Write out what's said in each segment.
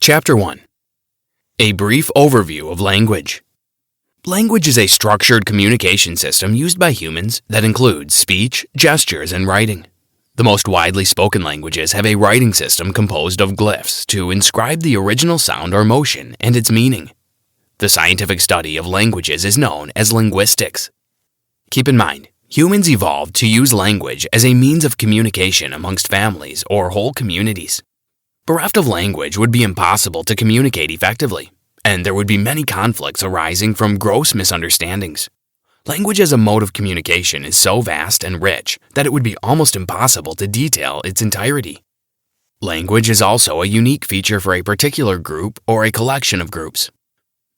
Chapter 1. A brief overview of language. Language is a structured communication system used by humans that includes speech, gestures, and writing. The most widely spoken languages have a writing system composed of glyphs to inscribe the original sound or motion and its meaning. The scientific study of languages is known as linguistics. Keep in mind, humans evolved to use language as a means of communication amongst families or whole communities. Bereft of language would be impossible to communicate effectively, and there would be many conflicts arising from gross misunderstandings. Language as a mode of communication is so vast and rich that it would be almost impossible to detail its entirety. Language is also a unique feature for a particular group or a collection of groups.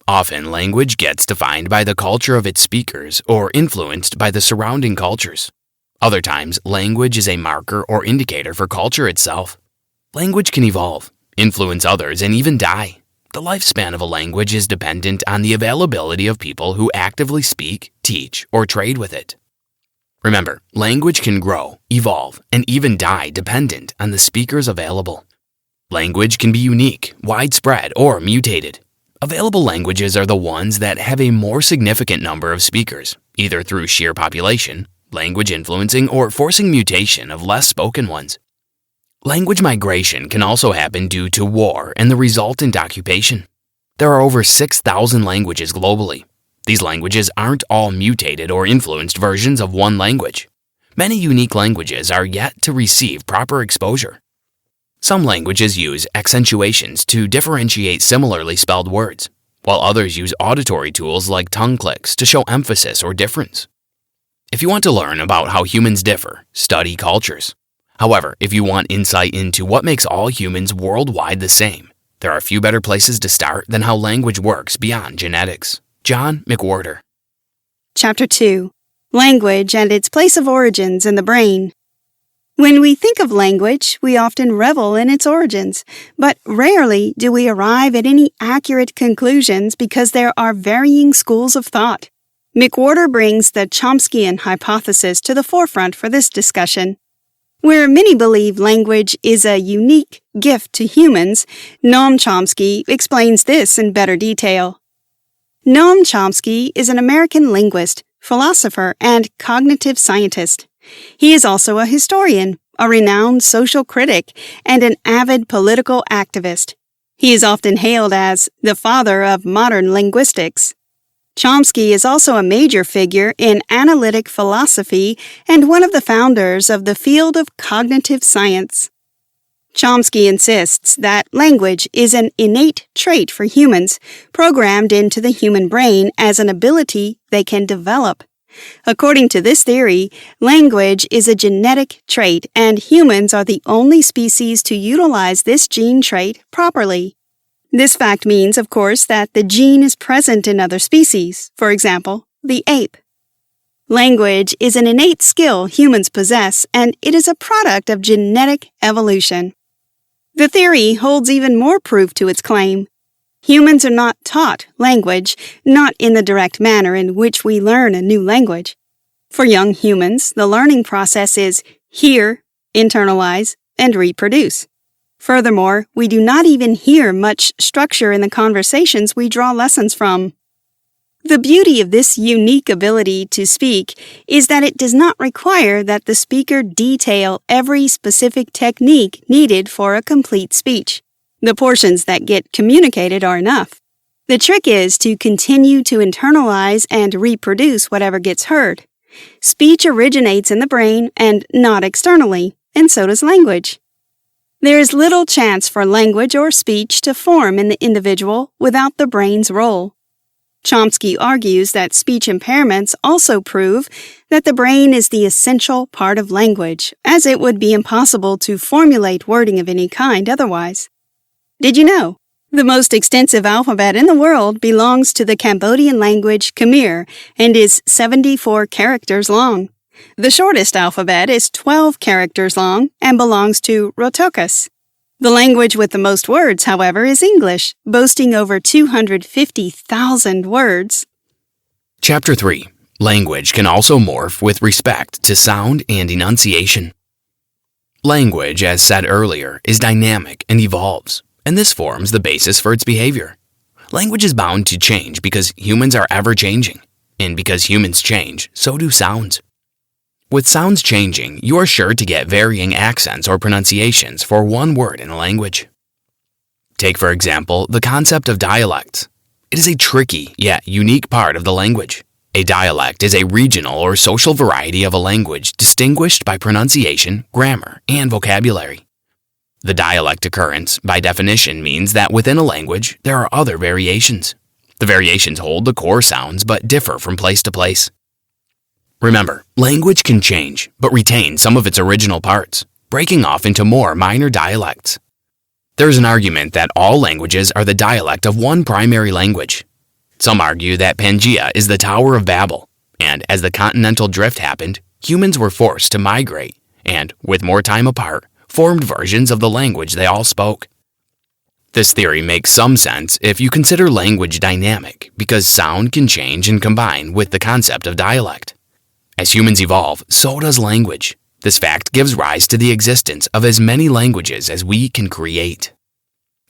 Often, language gets defined by the culture of its speakers or influenced by the surrounding cultures. Other times, language is a marker or indicator for culture itself. Language can evolve, influence others, and even die. The lifespan of a language is dependent on the availability of people who actively speak, teach, or trade with it. Remember, language can grow, evolve, and even die dependent on the speakers available. Language can be unique, widespread, or mutated. Available languages are the ones that have a more significant number of speakers, either through sheer population, language influencing, or forcing mutation of less spoken ones. Language migration can also happen due to war and the resultant occupation. There are over 6,000 languages globally. These languages aren't all mutated or influenced versions of one language. Many unique languages are yet to receive proper exposure. Some languages use accentuations to differentiate similarly spelled words, while others use auditory tools like tongue clicks to show emphasis or difference. If you want to learn about how humans differ, study cultures. However, if you want insight into what makes all humans worldwide the same, there are few better places to start than how language works beyond genetics. John McWorter. Chapter 2. Language and its place of origins in the brain. When we think of language, we often revel in its origins, but rarely do we arrive at any accurate conclusions because there are varying schools of thought. McWhorter brings the Chomskyan hypothesis to the forefront for this discussion. Where many believe language is a unique gift to humans, Noam Chomsky explains this in better detail. Noam Chomsky is an American linguist, philosopher, and cognitive scientist. He is also a historian, a renowned social critic, and an avid political activist. He is often hailed as the father of modern linguistics. Chomsky is also a major figure in analytic philosophy and one of the founders of the field of cognitive science. Chomsky insists that language is an innate trait for humans, programmed into the human brain as an ability they can develop. According to this theory, language is a genetic trait, and humans are the only species to utilize this gene trait properly. This fact means, of course, that the gene is present in other species, for example, the ape. Language is an innate skill humans possess, and it is a product of genetic evolution. The theory holds even more proof to its claim. Humans are not taught language, not in the direct manner in which we learn a new language. For young humans, the learning process is hear, internalize, and reproduce. Furthermore, we do not even hear much structure in the conversations we draw lessons from. The beauty of this unique ability to speak is that it does not require that the speaker detail every specific technique needed for a complete speech. The portions that get communicated are enough. The trick is to continue to internalize and reproduce whatever gets heard. Speech originates in the brain and not externally, and so does language. There is little chance for language or speech to form in the individual without the brain's role. Chomsky argues that speech impairments also prove that the brain is the essential part of language, as it would be impossible to formulate wording of any kind otherwise. Did you know? The most extensive alphabet in the world belongs to the Cambodian language Khmer and is 74 characters long. The shortest alphabet is 12 characters long and belongs to Rotokas. The language with the most words, however, is English, boasting over 250,000 words. Chapter 3. Language can also morph with respect to sound and enunciation. Language, as said earlier, is dynamic and evolves. and this forms the basis for its behavior. Language is bound to change because humans are ever-changing, and because humans change, so do sounds. With sounds changing, you are sure to get varying accents or pronunciations for one word in a language. Take, for example, the concept of dialects. It is a tricky yet unique part of the language. A dialect is a regional or social variety of a language distinguished by pronunciation, grammar, and vocabulary. The dialect occurrence, by definition, means that within a language, there are other variations. The variations hold the core sounds but differ from place to place. Remember, language can change, but retain some of its original parts, breaking off into more minor dialects. There is an argument that all languages are the dialect of one primary language. Some argue that Pangaea is the Tower of Babel, and as the continental drift happened, humans were forced to migrate and, with more time apart, formed versions of the language they all spoke. This theory makes some sense if you consider language dynamic, because sound can change and combine with the concept of dialect. As humans evolve, so does language. This fact gives rise to the existence of as many languages as we can create.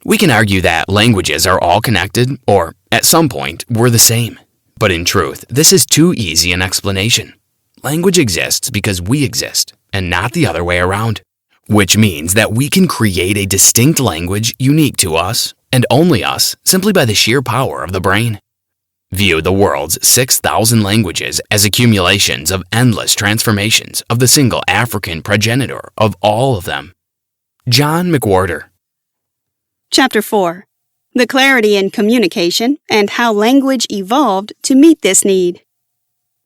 We can argue that languages are all connected, or, at some point, were the same. But in truth, this is too easy an explanation. Language exists because we exist, and not the other way around. Which means that we can create a distinct language unique to us, and only us, simply by the sheer power of the brain. View the world's 6,000 languages as accumulations of endless transformations of the single African progenitor of all of them. John McWorter. Chapter 4. The Clarity in Communication and How Language Evolved to Meet This Need.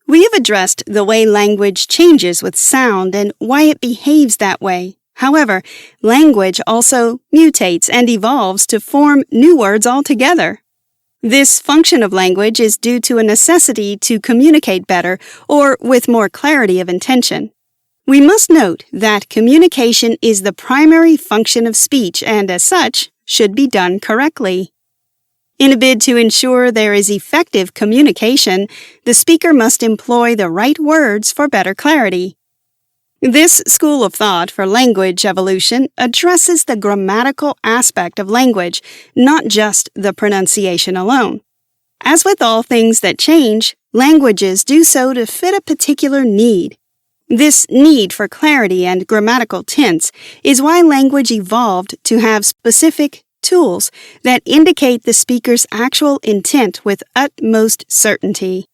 We have addressed the way language changes with sound and why it behaves that way. However, language also mutates and evolves to form new words altogether. This function of language is due to a necessity to communicate better or with more clarity of intention. We must note that communication is the primary function of speech and, as such, should be done correctly. In a bid to ensure there is effective communication, the speaker must employ the right words for better clarity. This school of thought for language evolution addresses the grammatical aspect of language, not just the pronunciation alone. As with all things that change, languages do so to fit a particular need. This need for clarity and grammatical tense is why language evolved to have specific tools that indicate the speaker's actual intent with utmost certainty.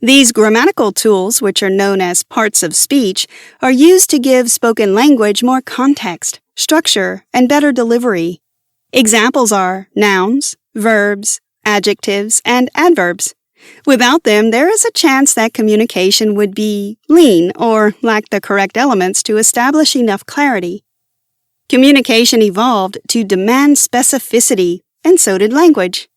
These grammatical tools, which are known as parts of speech, are used to give spoken language more context, structure, and better delivery. Examples are nouns, verbs, adjectives, and adverbs. Without them, there is a chance that communication would be lean or lack the correct elements to establish enough clarity. Communication evolved to demand specificity, and so did language.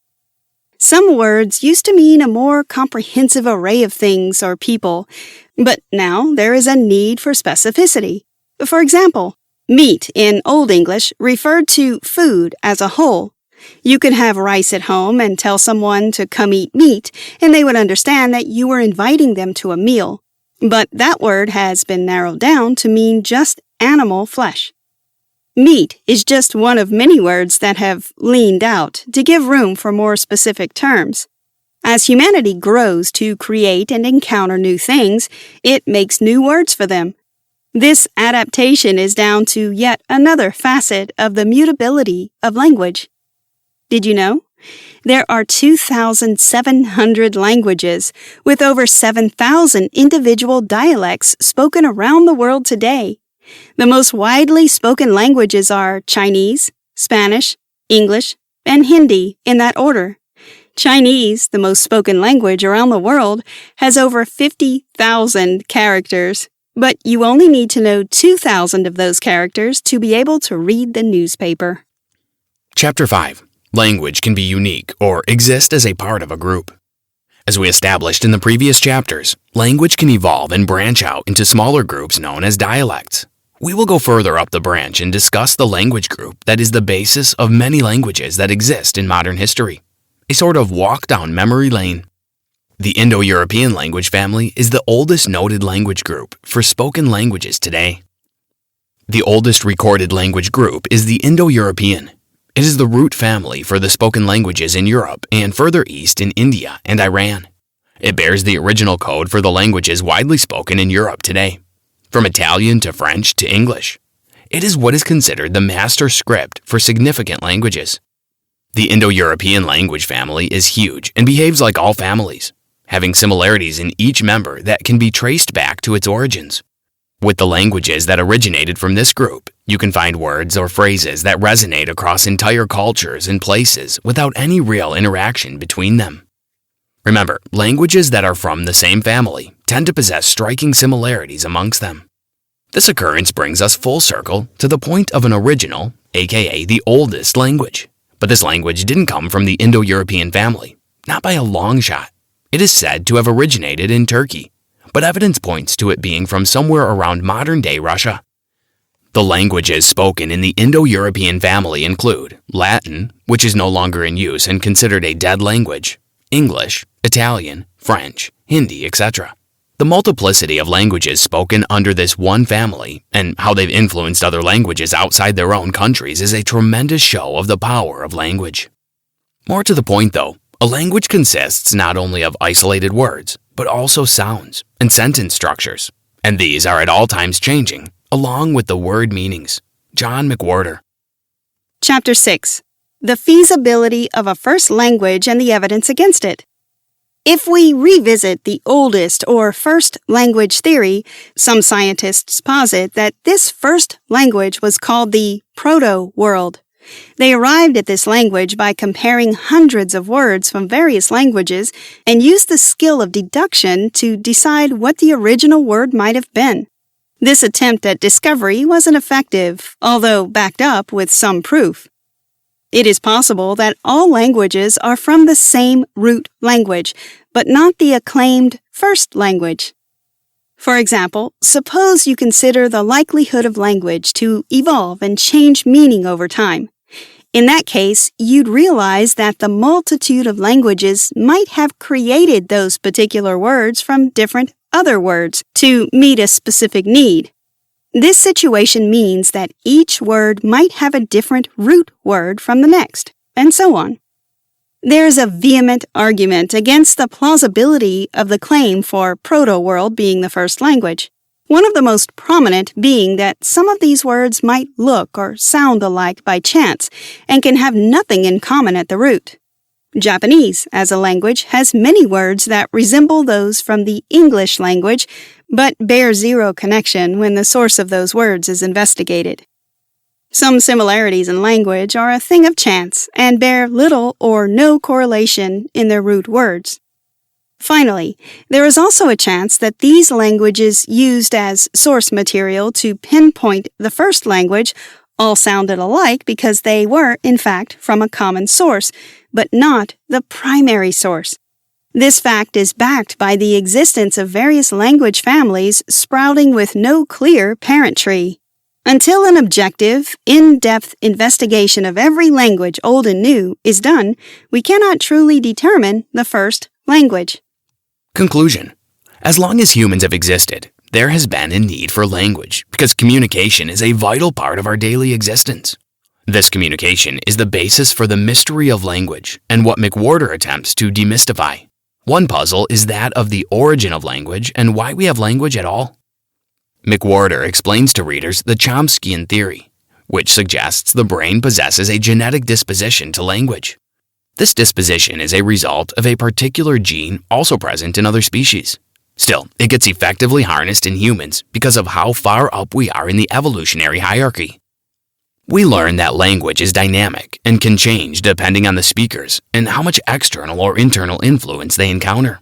Some words used to mean a more comprehensive array of things or people, but now there is a need for specificity. For example, meat in Old English referred to food as a whole. You could have rice at home and tell someone to come eat meat, and they would understand that you were inviting them to a meal. But that word has been narrowed down to mean just animal flesh. Meat is just one of many words that have leaned out to give room for more specific terms. As humanity grows to create and encounter new things, it makes new words for them. This adaptation is down to yet another facet of the mutability of language. Did you know? There are 2,700 languages, with over 7,000 individual dialects spoken around the world today. The most widely spoken languages are Chinese, Spanish, English, and Hindi in that order. Chinese, the most spoken language around the world, has over 50,000 characters, but you only need to know 2,000 of those characters to be able to read the newspaper. Chapter 5. Language can be unique or exist as a part of a group. As we established in the previous chapters, language can evolve and branch out into smaller groups known as dialects. We will go further up the branch and discuss the language group that is the basis of many languages that exist in modern history, a sort of walk down memory lane. The Indo-European language family is the oldest noted language group for spoken languages today. The oldest recorded language group is the Indo-European. It is the root family for the spoken languages in Europe and further east in India and Iran. It bears the original code for the languages widely spoken in Europe today, from Italian to French to English. It is what is considered the master script for significant languages. The Indo-European language family is huge and behaves like all families, having similarities in each member that can be traced back to its origins. With the languages that originated from this group, you can find words or phrases that resonate across entire cultures and places without any real interaction between them. Remember, languages that are from the same family tend to possess striking similarities amongst them. This occurrence brings us full circle to the point of an original, aka the oldest language. But this language didn't come from the Indo-European family, not by a long shot. It is said to have originated in Turkey, but evidence points to it being from somewhere around modern-day Russia. The languages spoken in the Indo-European family include Latin, which is no longer in use and considered a dead language, English, Italian, French, Hindi, etc. The multiplicity of languages spoken under this one family and how they've influenced other languages outside their own countries is a tremendous show of the power of language. More to the point though, a language consists not only of isolated words, but also sounds and sentence structures, and these are at all times changing, along with the word meanings. John McWorter. Chapter 6. The Feasibility of a First Language and the Evidence Against It. If we revisit the oldest or first language theory, some scientists posit that this first language was called the proto-world. They arrived at this language by comparing hundreds of words from various languages and used the skill of deduction to decide what the original word might have been. This attempt at discovery wasn't effective, although backed up with some proof. It is possible that all languages are from the same root language, but not the acclaimed first language. For example, suppose you consider the likelihood of language to evolve and change meaning over time. In that case, you'd realize that the multitude of languages might have created those particular words from different other words to meet a specific need. This situation means that each word might have a different root word from the next, and so on. There's a vehement argument against the plausibility of the claim for proto-world being the first language. One of the most prominent being that some of these words might look or sound alike by chance and can have nothing in common at the root. Japanese, as a language, has many words that resemble those from the English language, but bear zero connection when the source of those words is investigated. Some similarities in language are a thing of chance and bear little or no correlation in their root words. Finally, there is also a chance that these languages used as source material to pinpoint the first language all sounded alike because they were, in fact, from a common source, but not the primary source. This fact is backed by the existence of various language families sprouting with no clear parent tree. Until an objective, in-depth investigation of every language, old and new, is done, we cannot truly determine the first language. Conclusion. As long as humans have existed, there has been a need for language because communication is a vital part of our daily existence. This communication is the basis for the mystery of language and what McWhorter attempts to demystify. One puzzle is that of the origin of language and why we have language at all. McWhorter explains to readers the Chomskyan theory, which suggests the brain possesses a genetic disposition to language. This disposition is a result of a particular gene also present in other species. Still, it gets effectively harnessed in humans because of how far up we are in the evolutionary hierarchy. We learn that language is dynamic and can change depending on the speakers and how much external or internal influence they encounter.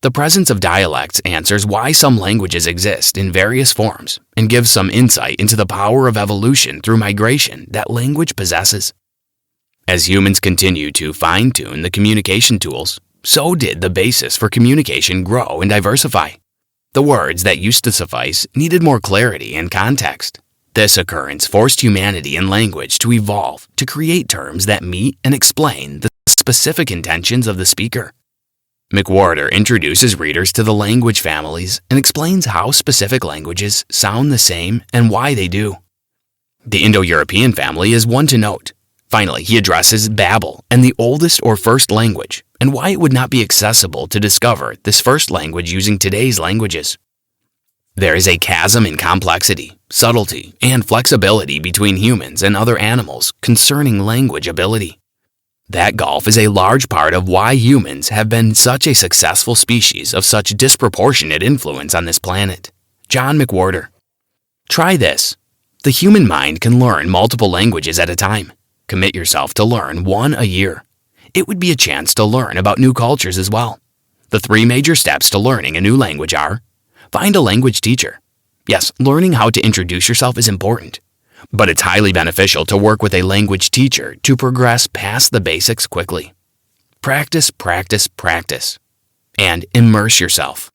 The presence of dialects answers why some languages exist in various forms and gives some insight into the power of evolution through migration that language possesses. As humans continue to fine-tune the communication tools, so did the basis for communication grow and diversify. The words that used to suffice needed more clarity and context. This occurrence forced humanity and language to evolve to create terms that meet and explain the specific intentions of the speaker. McWhorter introduces readers to the language families and explains how specific languages sound the same and why they do. The Indo-European family is one to note. Finally, he addresses Babel and the oldest or first language, and why it would not be accessible to discover this first language using today's languages. There is a chasm in complexity, subtlety, and flexibility between humans and other animals concerning language ability. That gulf is a large part of why humans have been such a successful species of such disproportionate influence on this planet. John McWhorter. Try this. The human mind can learn multiple languages at a time. Commit yourself to learn one a year. It would be a chance to learn about new cultures as well. The 3 major steps to learning a new language are: find a language teacher. Yes, learning how to introduce yourself is important, but it's highly beneficial to work with a language teacher to progress past the basics quickly. Practice, practice, practice, and immerse yourself.